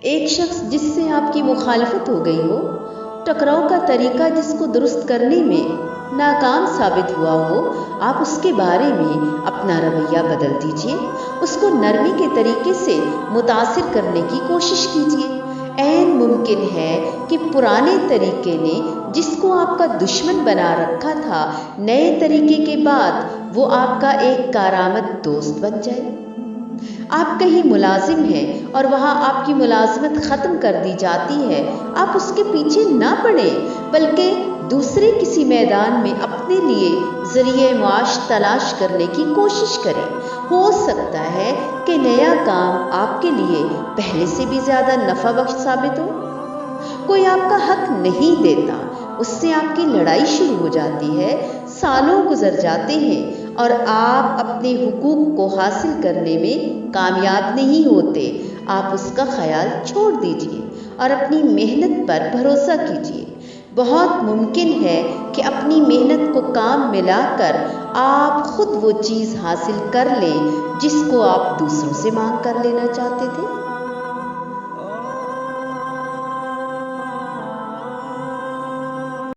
ایک شخص جس سے آپ کی مخالفت ہو گئی ہو، ٹکراؤ کا طریقہ جس کو درست کرنے میں ناکام ثابت ہوا ہو، آپ اس کے بارے میں اپنا رویہ بدل دیجئے، اس کو نرمی کے طریقے سے متاثر کرنے کی کوشش کیجئے۔ عین ممکن ہے کہ پرانے طریقے نے جس کو آپ کا دشمن بنا رکھا تھا، نئے طریقے کے بعد وہ آپ کا ایک کارآمد دوست بن جائے۔ آپ کہیں ملازم ہیں اور وہاں آپ کی ملازمت ختم کر دی جاتی ہے، آپ اس کے پیچھے نہ پڑیں، بلکہ دوسرے کسی میدان میں اپنے لیے ذریعہ معاش تلاش کرنے کی کوشش کریں۔ ہو سکتا ہے کہ نیا کام آپ کے لیے پہلے سے بھی زیادہ نفع بخش ثابت ہو۔ کوئی آپ کا حق نہیں دیتا، اس سے آپ کی لڑائی شروع ہو جاتی ہے، سالوں گزر جاتے ہیں اور آپ اپنے حقوق کو حاصل کرنے میں کامیاب نہیں ہوتے۔ آپ اس کا خیال چھوڑ دیجئے اور اپنی محنت پر بھروسہ کیجئے۔ بہت ممکن ہے کہ اپنی محنت کو کام ملا کر آپ خود وہ چیز حاصل کر لیں جس کو آپ دوسروں سے مانگ کر لینا چاہتے تھے۔